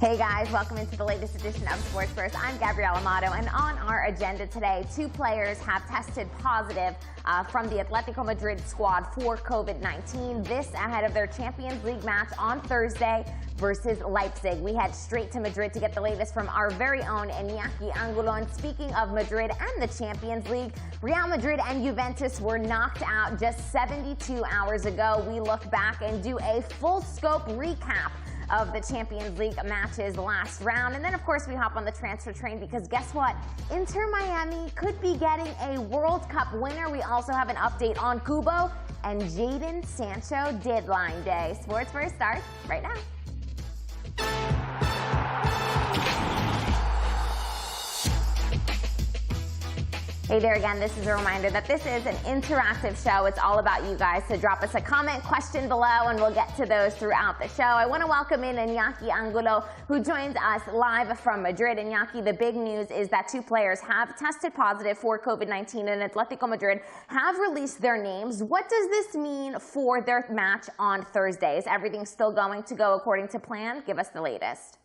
Hey guys, welcome into the latest edition of Sports First. I'm Gabriella Amato, and on our agenda today, two players have tested positive from the Atletico Madrid squad for COVID-19. This ahead of their Champions League match on Thursday versus Leipzig. We head straight to Madrid to get the latest from our very own Iñaki Angulo. And speaking of Madrid and the Champions League, Real Madrid and Juventus were knocked out just 72 hours ago. We look back and do a full-scope recap of the Champions League matches last round. And then, of course, we hop on the transfer train because guess what? Inter Miami could be getting a World Cup winner. We also have an update on Kubo and Jadon Sancho deadline day. Sports First starts right now. Hey there again, this is a reminder that this is an interactive show. It's all about you guys, so drop us a comment, question below, and we'll get to those throughout the show. I want to welcome in Iñaki Angulo, who joins us live from Madrid. Iñaki, the big news is that two players have tested positive for COVID-19, and Atletico Madrid have released their names. What does this mean for their match on Thursday? Is everything still going to go according to plan? Give us the latest.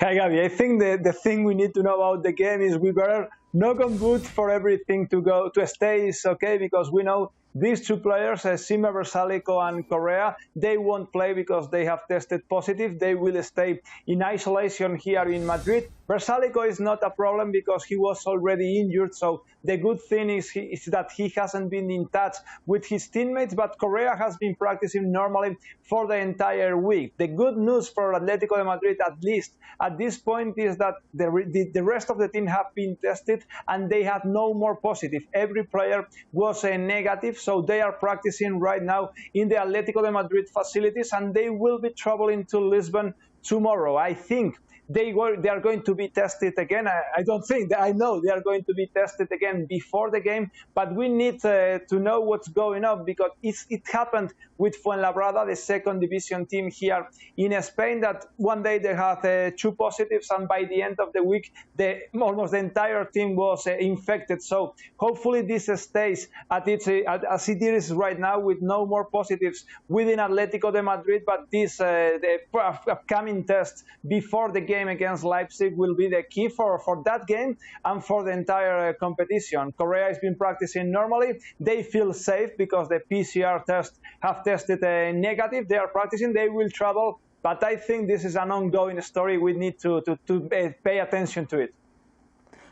Hi, Gabby. I think the thing we need to know about the game is we better knock on wood for everything to stay is okay, because we know these two players, Sima Bersalico and Correa, they won't play because they have tested positive. They will stay in isolation here in Madrid. Bersalico is not a problem because he was already injured, so the good thing is that he hasn't been in touch with his teammates, but Correa has been practicing normally for the entire week. The good news for Atletico de Madrid, at least at this point, is that the rest of the team have been tested and they have no more positive. Every player was negative, so they are practicing right now in the Atletico de Madrid facilities, and they will be traveling to Lisbon tomorrow. I think they are going to be tested again. I know they are going to be tested again before the game, but we need to know what's going on, because it happened with Fuenlabrada, the second division team here in Spain, that one day they had two positives, and by the end of the week, almost the entire team was infected. So hopefully this stays as it is right now, with no more positives within Atletico de Madrid, but the upcoming tests before the game against Leipzig will be the key for that game and for the entire competition. Correa has been practicing normally. They feel safe because the PCR tests have tested negative. They are practicing. They will travel. But I think this is an ongoing story. We need to pay attention to it.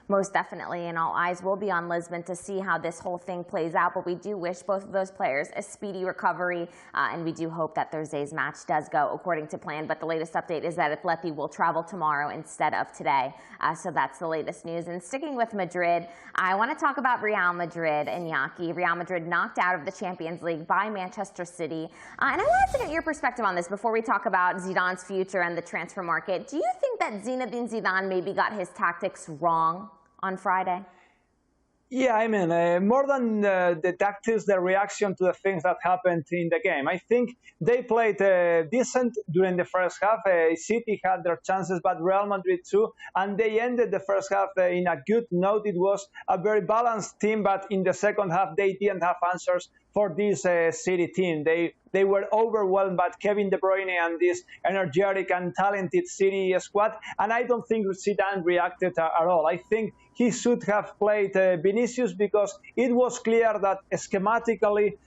Most definitely, and all eyes will be on Lisbon to see how this whole thing plays out. But we do wish both of those players a speedy recovery, and we do hope that Thursday's match does go according to plan. But the latest update is that Atleti will travel tomorrow instead of today. So that's the latest news. And sticking with Madrid, I want to talk about Real Madrid, Iñaki. Real Madrid knocked out of the Champions League by Manchester City. And I wanted to get your perspective on this before we talk about Zidane's future and the transfer market. Do you think that Zinedine Zidane maybe got his tactics wrong on Friday? Yeah, I mean, more than the tactics, the reaction to the things that happened in the game. I think they played decent during the first half. City had their chances, but Real Madrid too. And they ended the first half in a good note. It was a very balanced team, but in the second half, they didn't have answers for this City team. They were overwhelmed by Kevin De Bruyne and this energetic and talented City squad. And I don't think Zidane reacted at all. I think he should have played Vinicius, because it was clear that schematically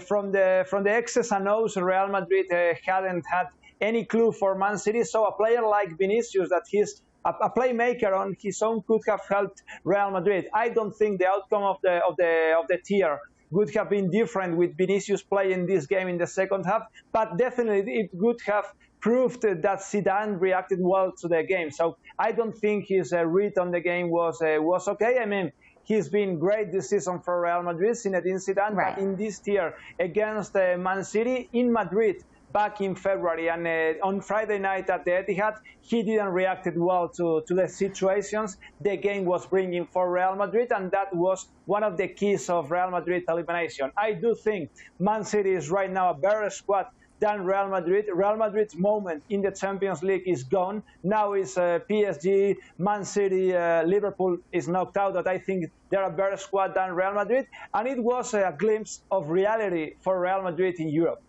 from the X's and O's, Real Madrid hadn't had any clue for Man City. So a player like Vinicius, that he's a playmaker on his own, could have helped Real Madrid. I don't think the outcome of the tier would have been different with Vinicius playing this game in the second half, but definitely it would have proved that Zidane reacted well to the game. So I don't think his read on the game was okay. I mean, he's been great this season for Real Madrid, Zinedine Zidane, right. But in this tier against Man City in Madrid back in February, and on Friday night at the Etihad, he didn't react well to the situations the game was bringing for Real Madrid, and that was one of the keys of Real Madrid elimination. I do think Man City is right now a better squad than Real Madrid. Real Madrid's moment in the Champions League is gone. Now it's PSG, Man City, Liverpool is knocked out. But I think they're a better squad than Real Madrid, and it was a glimpse of reality for Real Madrid in Europe.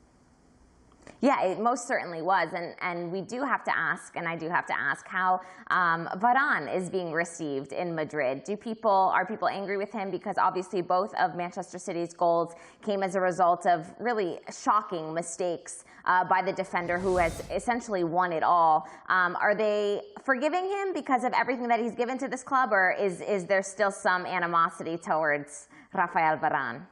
Yeah, it most certainly was, and we do have to ask, and I do have to ask, how Varane is being received in Madrid. Are people angry with him because obviously both of Manchester City's goals came as a result of really shocking mistakes by the defender who has essentially won it all. Are they forgiving him because of everything that he's given to this club, or is there still some animosity towards Rafael Varane?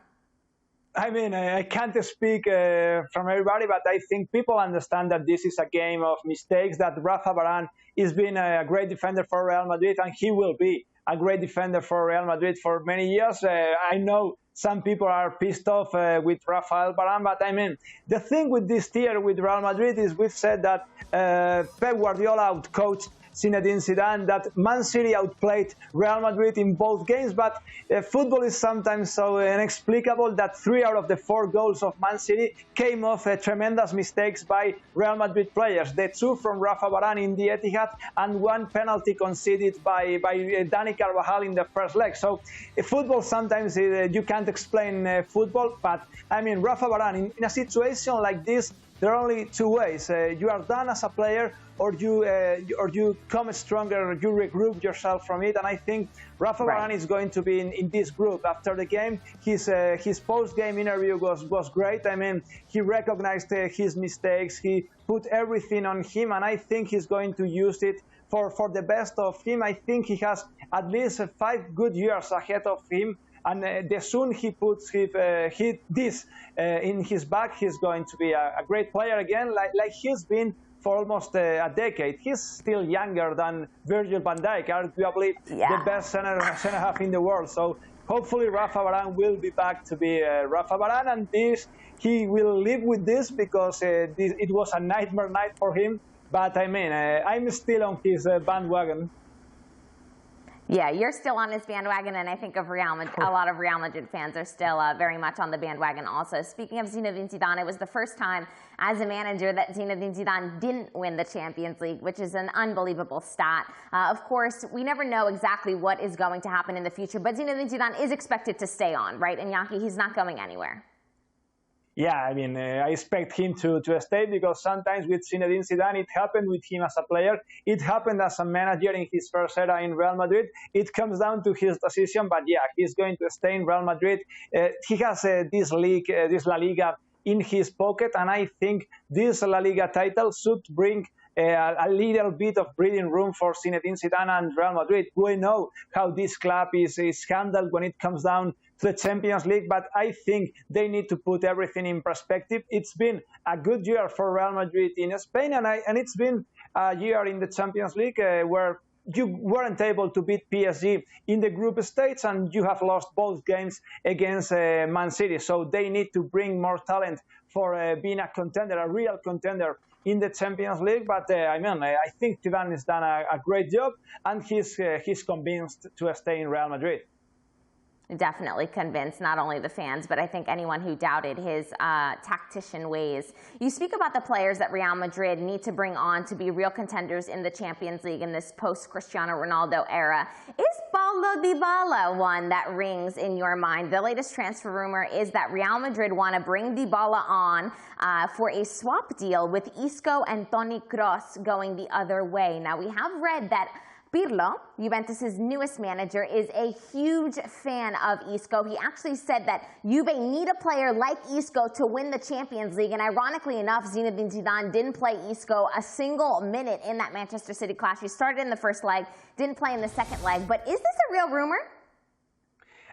I mean, I can't speak from everybody, but I think people understand that this is a game of mistakes, that Rafa Varane has been a great defender for Real Madrid, and he will be a great defender for Real Madrid for many years. I know some people are pissed off with Rafael Varane, but I mean, the thing with this tier with Real Madrid is we've said that Pep Guardiola outcoached Zinedine Zidane, that Man City outplayed Real Madrid in both games, but football is sometimes so inexplicable that 3 out of the 4 goals of Man City came off tremendous mistakes by Real Madrid players. The 2 from Rafa Varane in the Etihad and 1 penalty conceded by Dani Carvajal in the first leg. So football sometimes you can't explain football, but I mean, Rafa Varane, in a situation like this, there are only 2 ways. You are done as a player, or you come stronger, you regroup yourself from it. And I think Rafa Varane is going to be in this group. After the game, his post-game interview was great. I mean, he recognized his mistakes. He put everything on him, and I think he's going to use it for the best of him. I think he has at least 5 good years ahead of him. And the soon he puts this in his back, he's going to be a great player again, like he's been for almost a decade. He's still younger than Virgil van Dijk, arguably the best center half in the world. So hopefully Rafa Varane will be back to be Rafa Varane, and he will live with this because it was a nightmare night for him. But I mean, I'm still on his bandwagon. Yeah, you're still on his bandwagon, and I think of Real Madrid, a lot of Real Madrid fans are still very much on the bandwagon also. Speaking of Zinedine Zidane, it was the first time as a manager that Zinedine Zidane didn't win the Champions League, which is an unbelievable stat. Of course, we never know exactly what is going to happen in the future, but Zinedine Zidane is expected to stay on, right? Iñaki, he's not going anywhere. Yeah, I mean, I expect him to stay because sometimes with Zinedine Zidane, it happened with him as a player. It happened as a manager in his first era in Real Madrid. It comes down to his decision, but yeah, he's going to stay in Real Madrid. He has this league, this La Liga in his pocket, and I think this La Liga title should bring a little bit of breathing room for Zinedine Zidane and Real Madrid. We know how this club is handled when it comes down to the Champions League, but I think they need to put everything in perspective. It's been a good year for Real Madrid in Spain, and it's been a year in the Champions League where you weren't able to beat PSG in the group stage, and you have lost both games against Man City. So they need to bring more talent for being a contender, a real contender in the Champions League. But I mean, I think Zidane has done a great job, and he's convinced to stay in Real Madrid. Definitely convinced not only the fans, but I think anyone who doubted his tactician ways. You speak about the players that Real Madrid need to bring on to be real contenders in the Champions League in this post-Cristiano Ronaldo era. Is Paulo Dybala one that rings in your mind? The latest transfer rumor is that Real Madrid want to bring Dybala on for a swap deal with Isco and Toni Kroos going the other way. Now, we have read that Pirlo, Juventus' newest manager, is a huge fan of Isco. He actually said that Juve need a player like Isco to win the Champions League. And ironically enough, Zinedine Zidane didn't play Isco a single minute in that Manchester City clash. He started in the first leg, didn't play in the second leg. But is this a real rumor?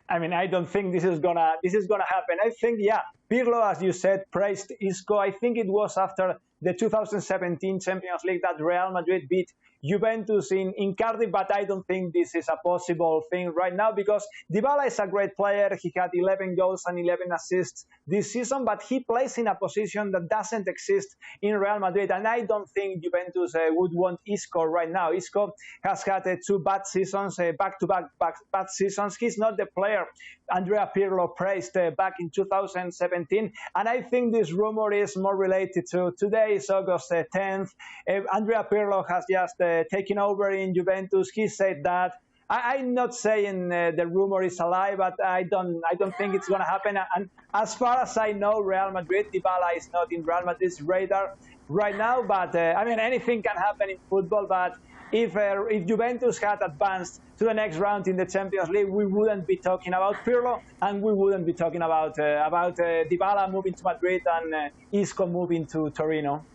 I mean, I don't think this is gonna happen. I think, yeah, Pirlo, as you said, praised Isco. I think it was after the 2017 Champions League that Real Madrid beat Juventus in Cardiff, but I don't think this is a possible thing right now because Dybala is a great player. He had 11 goals and 11 assists this season, but he plays in a position that doesn't exist in Real Madrid, and I don't think Juventus would want Isco right now. Isco has had 2 bad seasons, back-to-back bad seasons. He's not the player Andrea Pirlo praised back in 2017, and I think this rumor is more related to today is August 10th. Andrea Pirlo has just taken over in Juventus. He said that I'm not saying the rumor is a lie, but I don't think it's going to happen. And as far as I know, Real Madrid, Dybala is not in Real Madrid's radar right now. But I mean, anything can happen in football. But if Juventus had advanced to the next round in the Champions League, we wouldn't be talking about Pirlo, and we wouldn't be talking about Dybala moving to Madrid and Isco moving to Torino.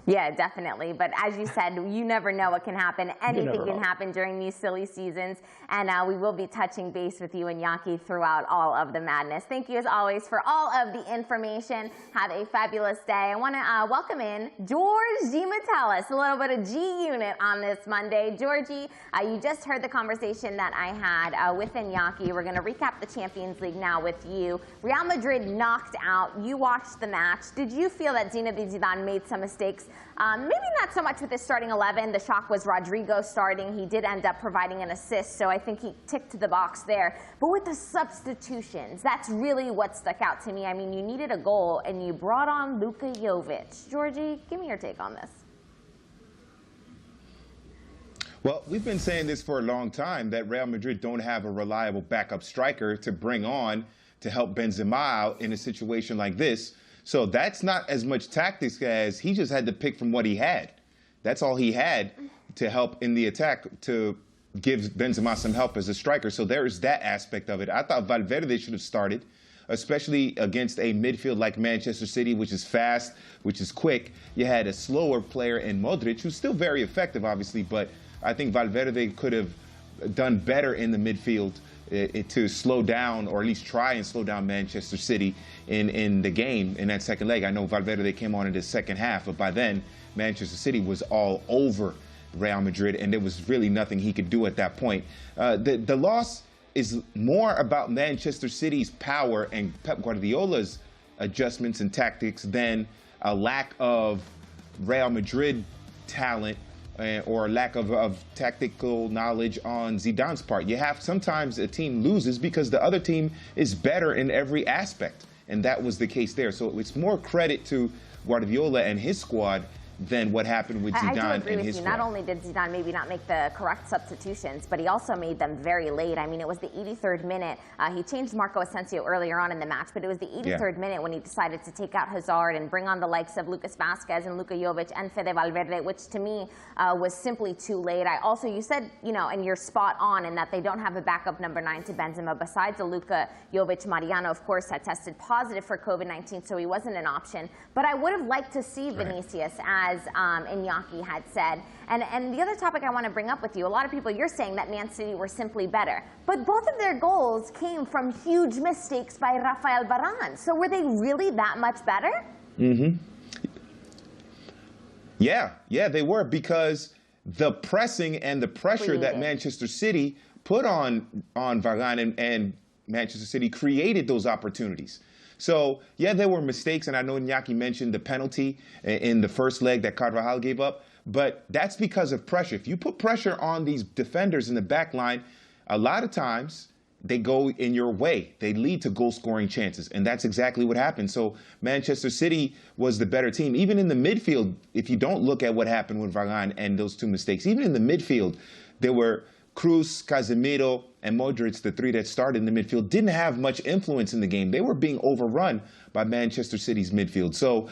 Yeah, definitely. But as you said, you never know what can happen. Anything can happen during these silly seasons. And we will be touching base with you, Iñaki, throughout all of the madness. Thank you, as always, for all of the information. Have a fabulous day. I want to welcome in Georgie Metellus, a little bit of G-Unit on this Monday. Georgie, you just heard the conversation that I had with Iñaki. We're going to recap the Champions League now with you. Real Madrid knocked out. You watched the match. Did you feel that Zinedine Zidane made some mistakes? Maybe not so much with his starting 11. The shock was Rodrigo starting. He did end up providing an assist, so I think he ticked the box there. But with the substitutions, that's really what stuck out to me. I mean, you needed a goal, and you brought on Luka Jovic. Georgie, give me your take on this. Well, we've been saying this for a long time, that Real Madrid don't have a reliable backup striker to bring on to help Benzema out in a situation like this. So that's not as much tactics as he just had to pick from what he had. That's all he had to help in the attack, to give Benzema some help as a striker. So there is that aspect of it. I thought Valverde should have started, especially against a midfield like Manchester City, which is fast, which is quick. You had a slower player in Modric, who's still very effective, obviously, but I think Valverde could have done better in the midfield to slow down, or at least try and slow down Manchester City in the game in that second leg. I know Valverde came on in the second half, but by then Manchester City was all over Real Madrid, and there was really nothing he could do at that point. The loss is more about Manchester City's power and Pep Guardiola's adjustments and tactics than a lack of Real Madrid talent or lack of tactical knowledge on Zidane's part. You have sometimes a team loses because the other team is better in every aspect, and that was the case there. So it's more credit to Guardiola and his squad than what happened with Zidane and his squad. Not only did Zidane maybe not make the correct substitutions, but he also made them very late. I mean, it was the 83rd minute. He changed Marco Asensio earlier on in the match, but it was the 83rd minute when he decided to take out Hazard and bring on the likes of Lucas Vazquez and Luka Jovic and Fede Valverde, which to me was simply too late. You said, and you're spot on in that they don't have a backup number 9 to Benzema. Besides the Luka Jovic, Mariano, of course, had tested positive for COVID-19, so he wasn't an option. But I would have liked to see Vinicius, as Iñaki had said. And the other topic I want to bring up with you, a lot of people, you're saying that Man City were simply better. But both of their goals came from huge mistakes by Rafael Varane. So were they really that much better? Mm-hmm. Yeah, they were, because the pressing and the pressure that Manchester City put on Varane and Manchester City created those opportunities. So, yeah, there were mistakes, and I know Iñaki mentioned the penalty in the first leg that Carvajal gave up, but that's because of pressure. If you put pressure on these defenders in the back line, a lot of times they go in your way. They lead to goal-scoring chances, and that's exactly what happened. So Manchester City was the better team. Even in the midfield, if you don't look at what happened with Varane and those two mistakes, even in the midfield, there were Cruz, Casemiro, and Modric, the three that started in the midfield, didn't have much influence in the game. They were being overrun by Manchester City's midfield. So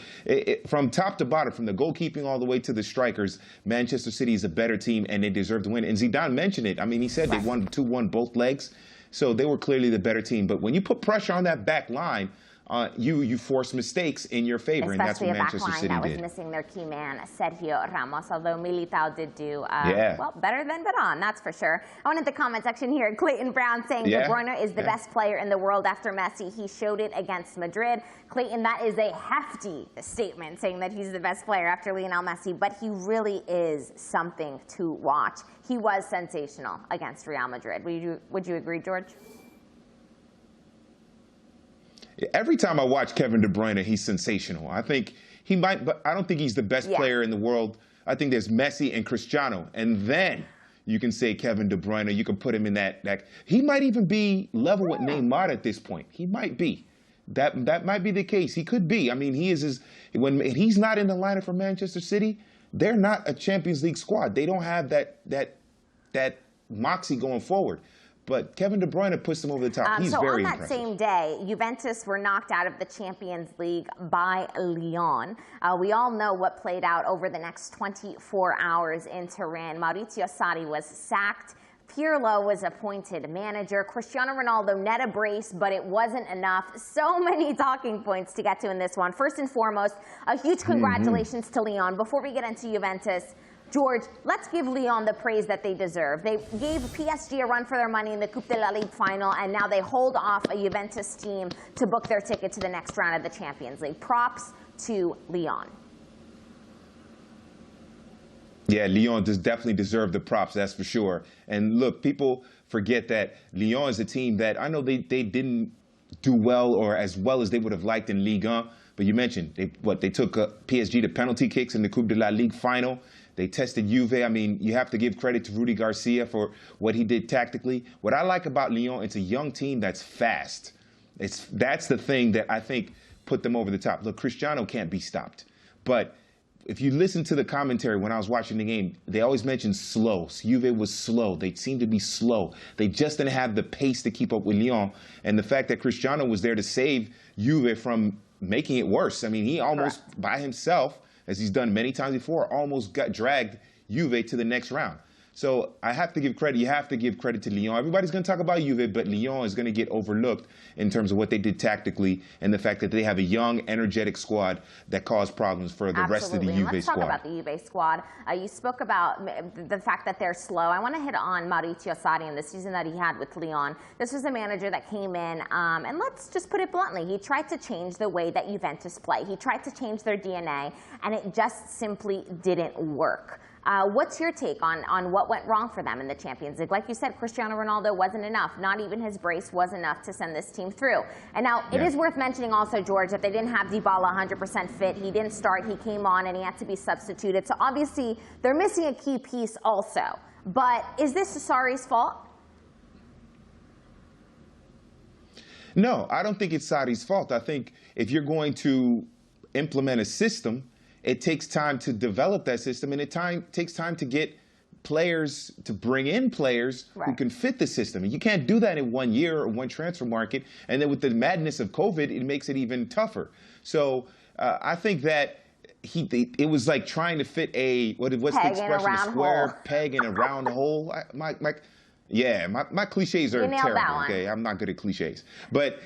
from top to bottom, from the goalkeeping all the way to the strikers, Manchester City is a better team, and they deserve to win. And Zidane mentioned it. I mean, he said they won 2-1 both legs. So they were clearly the better team. But when you put pressure on that back line, you force mistakes in your favor, and that's what Manchester City did. Especially a back line that was missing their key man, Sergio Ramos, although Militao did do, well, better than Varane, that's for sure. I wanted the comment section here. Clayton Brown saying De Bruyne is the best player in the world after Messi. He showed it against Madrid. Clayton, that is a hefty statement, saying that he's the best player after Lionel Messi, but he really is something to watch. He was sensational against Real Madrid. Would you agree, George? Every time I watch Kevin De Bruyne, he's sensational. I think he might, but I don't think he's the best player in the world. I think there's Messi and Cristiano, and then you can say Kevin De Bruyne. You can put him in that. He might even be level with Neymar at this point. He might be. That might be the case. He could be. I mean, when he's not in the lineup for Manchester City, they're not a Champions League squad. They don't have that moxie going forward. But Kevin De Bruyne puts them over the top. He's very impressive. So on that same day, Juventus were knocked out of the Champions League by Lyon. We all know what played out over the next 24 hours in Turin. Maurizio Sarri was sacked. Pirlo was appointed manager. Cristiano Ronaldo net a brace, but it wasn't enough. So many talking points to get to in this one. First and foremost, a huge congratulations to Lyon. Before we get into Juventus, George, let's give Lyon the praise that they deserve. They gave PSG a run for their money in the Coupe de la Ligue final, and now they hold off a Juventus team to book their ticket to the next round of the Champions League. Props to Lyon. Yeah, Lyon does definitely deserve the props, that's for sure. And look, people forget that Lyon is a team that I know they didn't do well or as well as they would have liked in Ligue 1, but you mentioned they took PSG to penalty kicks in the Coupe de la Ligue final. They tested Juve. I mean, you have to give credit to Rudy Garcia for what he did tactically. What I like about Lyon, it's a young team that's fast. That's the thing that I think put them over the top. Look, Cristiano can't be stopped. But if you listen to the commentary when I was watching the game, they always mentioned slow. Juve was slow. They seemed to be slow. They just didn't have the pace to keep up with Lyon. And the fact that Cristiano was there to save Juve from making it worse. I mean, he almost by himself, as he's done many times before, almost got dragged Juve to the next round. So I have to give credit. You have to give credit to Lyon. Everybody's going to talk about Juve, but Lyon is going to get overlooked in terms of what they did tactically and the fact that they have a young, energetic squad that caused problems for the rest of the Juve Let's squad. talk about the Juve squad. You spoke about the fact that they're slow. I want to hit on Maurizio Sarri and the season that he had with Lyon. This was a manager that came in, and let's just put it bluntly, he tried to change the way that Juventus play. He tried to change their DNA, and it just simply didn't work. What's your take on what went wrong for them in the Champions League? Like you said, Cristiano Ronaldo wasn't enough. Not even his brace was enough to send this team through. And now it is worth mentioning also, George, that they didn't have Dybala 100% fit. He didn't start. He came on and he had to be substituted. So obviously they're missing a key piece also. But is this Sarri's fault? No, I don't think it's Sarri's fault. I think if you're going to implement a system, it takes time to develop that system, and it takes time to get players, to bring in players who can fit the system. And you can't do that in 1 year or one transfer market. And then with the madness of COVID, it makes it even tougher. So I think that it was like trying to fit what's the expression? A square peg in a round hole. My cliches are terrible. Okay, I'm not good at cliches, but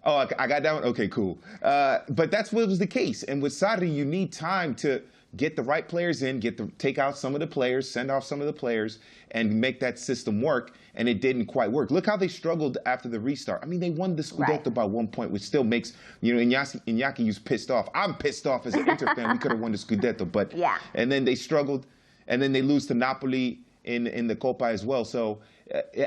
oh, I got that one? Okay, cool. But that's what was the case. And with Sarri, you need time to get the right players in, take out some of the players, send off some of the players, and make that system work. And it didn't quite work. Look how they struggled after the restart. I mean, they won the Scudetto by 1 point, which still makes, Iñaki was pissed off. I'm pissed off as an Inter fan. We could have won the Scudetto. But, and then they struggled, and then they lose to Napoli in the Copa as well. So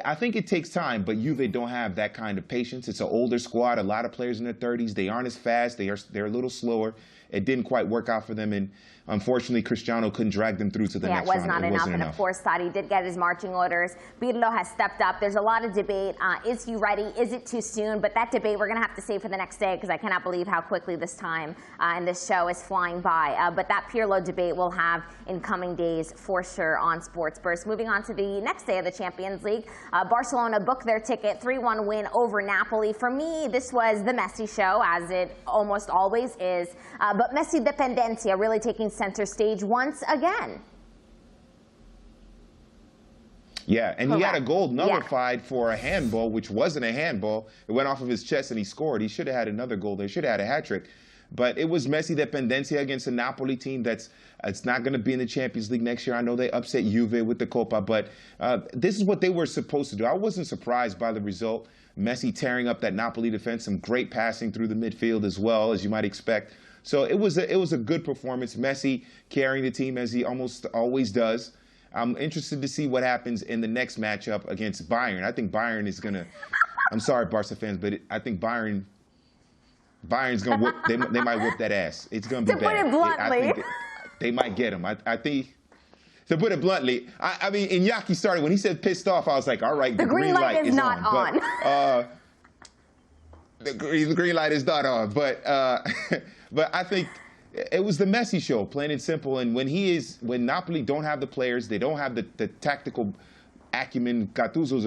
I think it takes time, but Juve don't have that kind of patience. It's an older squad, a lot of players in their 30s. They aren't as fast. They're a little slower. It didn't quite work out for them, and unfortunately, Cristiano couldn't drag them through to the next round. It was not enough, and of course, Sarri did get his marching orders. Pirlo has stepped up. There's a lot of debate. Is he ready? Is it too soon? But that debate we're going to have to save for the next day, because I cannot believe how quickly this time and this show is flying by. But that Pirlo debate we'll have in coming days for sure on Sports Burst. Moving on to the next day of the Champions League, Barcelona booked their ticket, 3-1 win over Napoli. For me, this was the Messi show, as it almost always is. But Messi dependencia really taking center stage once again. Yeah, and he had a goal nullified for a handball, which wasn't a handball. It went off of his chest and he scored. He should have had another goal. They should have had a hat trick. But it was Messi dependencia against a Napoli team it's not going to be in the Champions League next year. I know they upset Juve with the Copa, but this is what they were supposed to do. I wasn't surprised by the result. Messi tearing up that Napoli defense, some great passing through the midfield as well, as you might expect. So it was a good performance. Messi carrying the team as he almost always does. I'm interested to see what happens in the next matchup against Bayern. I think Bayern is going to – I'm sorry, Barca fans, but I think Bayern's going to whip – they might whip that ass. It's going to be bad. To put it bluntly. I think they might get him. I think – to put it bluntly, I mean, Iñaki started – when he said pissed off, I was like, all right, the green light is not on. But, the green light is not on. But I think – it was the Messi show, plain and simple. And when Napoli don't have the players, they don't have the tactical acumen. Gattuso's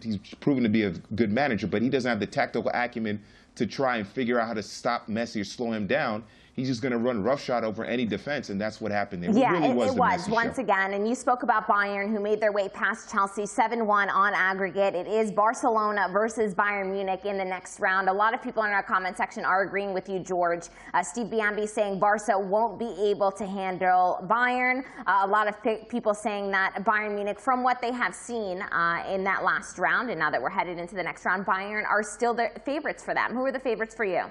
he's proven to be a good manager, but he doesn't have the tactical acumen to try and figure out how to stop Messi or slow him down. He's just going to run roughshod over any defense, and that's what happened there. Yeah, it was once again. And you spoke about Bayern, who made their way past Chelsea 7-1 on aggregate. It is Barcelona versus Bayern Munich in the next round. A lot of people in our comment section are agreeing with you, George. Steve Biambi saying Barca won't be able to handle Bayern. A lot of people saying that Bayern Munich, from what they have seen in that last round, and now that we're headed into the next round, Bayern are still the favorites for them. Who are the favorites for you?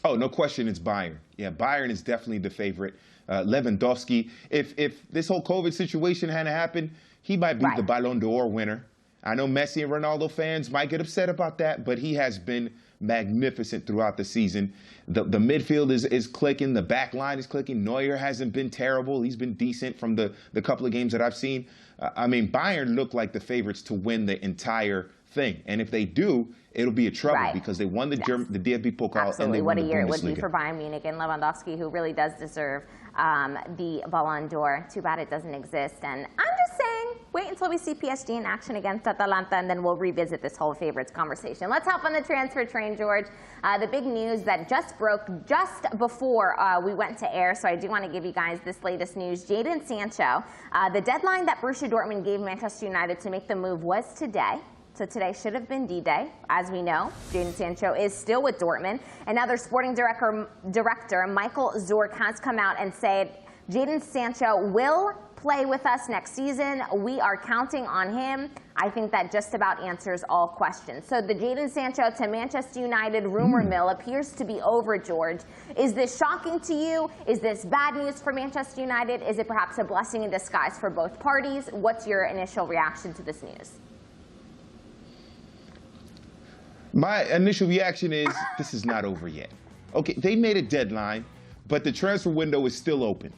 Oh, no question, it's Bayern. Yeah, Bayern is definitely the favorite. Lewandowski, if this whole COVID situation hadn't happened, he might be the Ballon d'Or winner. I know Messi and Ronaldo fans might get upset about that, but he has been magnificent throughout the season. The midfield is clicking. The back line is clicking. Neuer hasn't been terrible. He's been decent from the couple of games that I've seen. I mean, Bayern look like the favorites to win the entire thing. And if they do, it'll be a trouble because they won the DFB Pokal and they won the Bundesliga. What a year it would be for Bayern Munich and Lewandowski, who really does deserve the Ballon d'Or. Too bad it doesn't exist. And I'm just saying, wait until we see PSG in action against Atalanta, and then we'll revisit this whole favorites conversation. Let's hop on the transfer train, George. The big news that just broke just before we went to air, so I do want to give you guys this latest news. Jadon Sancho, the deadline that Borussia Dortmund gave Manchester United to make the move was today. So today should have been D-Day. As we know, Jadon Sancho is still with Dortmund. And now their sporting director Michael Zorc has come out and said Jadon Sancho will play with us next season. We are counting on him. I think that just about answers all questions. So the Jadon Sancho to Manchester United rumor mill appears to be over, George. Is this shocking to you? Is this bad news for Manchester United? Is it perhaps a blessing in disguise for both parties? What's your initial reaction to this news? My initial reaction is this is not over yet. Okay, they made a deadline, but the transfer window is still open,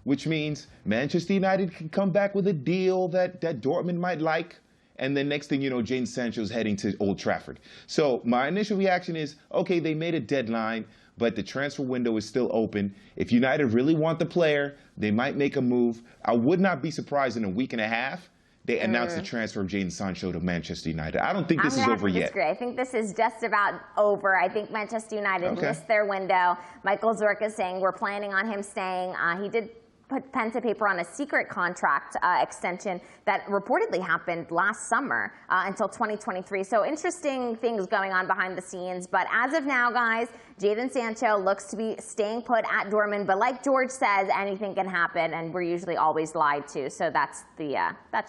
which means Manchester United can come back with a deal that Dortmund might like, and then next thing you know, Jadon Sancho's heading to Old Trafford. So my initial reaction is, okay, they made a deadline, but the transfer window is still open. If United really want the player, they might make a move. I would not be surprised in a week and a half they announced the transfer of Jadon Sancho to Manchester United. I don't think this is over yet. I think this is just about over. I think Manchester United missed their window. Michael Zorc is saying we're planning on him staying. He did put pen to paper on a secret contract extension that reportedly happened last summer until 2023. So interesting things going on behind the scenes. But as of now, guys, Jadon Sancho looks to be staying put at Dortmund. But like George says, anything can happen, and we're usually always lied to. So that's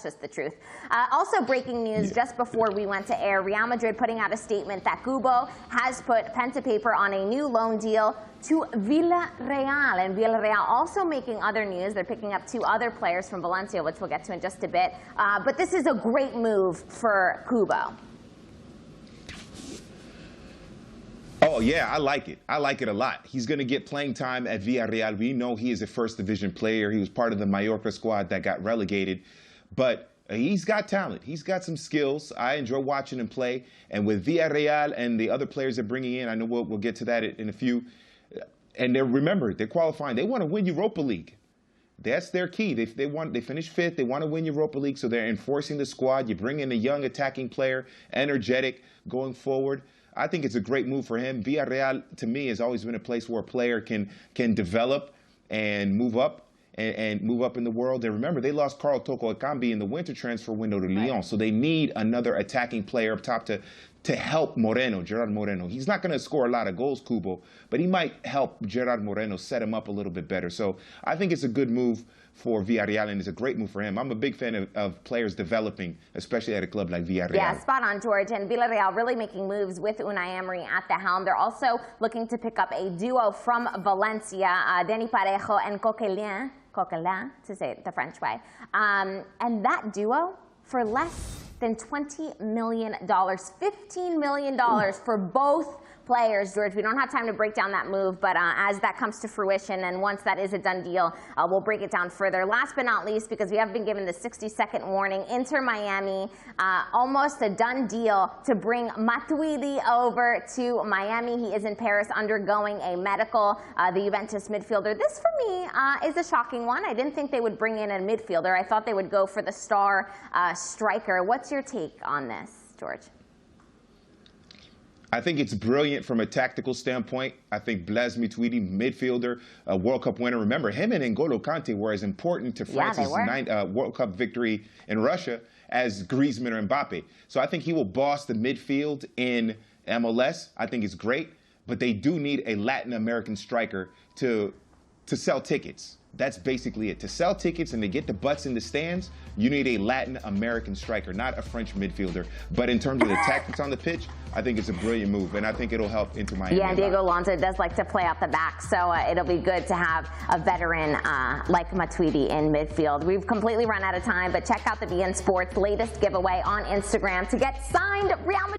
just the truth. Also breaking news just before we went to air, Real Madrid putting out a statement that Kubo has put pen to paper on a new loan deal to Villarreal. And Villarreal also making other news. They're picking up 2 other players from Valencia, which we'll get to in just a bit. But this is a great move for Kubo. Oh, yeah, I like it. I like it a lot. He's going to get playing time at Villarreal. We know he is a first division player. He was part of the Mallorca squad that got relegated. But he's got talent. He's got some skills. I enjoy watching him play. And with Villarreal and the other players they're bringing in, I know we'll get to that in a few. And they're qualifying. They want to win Europa League. That's their key. They finished 5th. They want to win Europa League, so they're enforcing the squad. You bring in a young attacking player, energetic, going forward. I think it's a great move for him. Villarreal, to me, has always been a place where a player can develop and move up and move up in the world. And remember, they lost Carl Toko Ekambi in the winter transfer window to Lyon, so they need another attacking player up top to help Moreno, Gerard Moreno. He's not going to score a lot of goals, Kubo, but he might help Gerard Moreno set him up a little bit better. So I think it's a good move for Villarreal, and it's a great move for him. I'm a big fan of players developing, especially at a club like Villarreal. Yeah, spot on, George. And Villarreal really making moves with Unai Emery at the helm. They're also looking to pick up a duo from Valencia, Denis Parejo and Coquelin, to say it the French way. And that duo, for less than $20 million, $15 million for both players, George. We don't have time to break down that move, but as that comes to fruition and once that is a done deal, we'll break it down further. Last but not least, because we have been given the 60-second warning, Inter Miami, almost a done deal to bring Matuidi over to Miami. He is in Paris undergoing a medical. The Juventus midfielder. This, for me, is a shocking one. I didn't think they would bring in a midfielder. I thought they would go for the star striker. What's your take on this, George? I think it's brilliant from a tactical standpoint. I think Blaise Matuidi, midfielder, a World Cup winner. Remember, him and N'Golo Kante were as important to France's World Cup victory in Russia as Griezmann or Mbappe. So I think he will boss the midfield in MLS. I think it's great. But they do need a Latin American striker to sell tickets. That's basically it. To sell tickets and to get the butts in the stands, you need a Latin American striker, not a French midfielder. But in terms of the tactics on the pitch, I think it's a brilliant move, and I think it'll help Inter Miami. Yeah, Diego Alonso does like to play out the back, so it'll be good to have a veteran like Matuidi in midfield. We've completely run out of time, but check out the beIN Sports latest giveaway on Instagram to get signed Real Madrid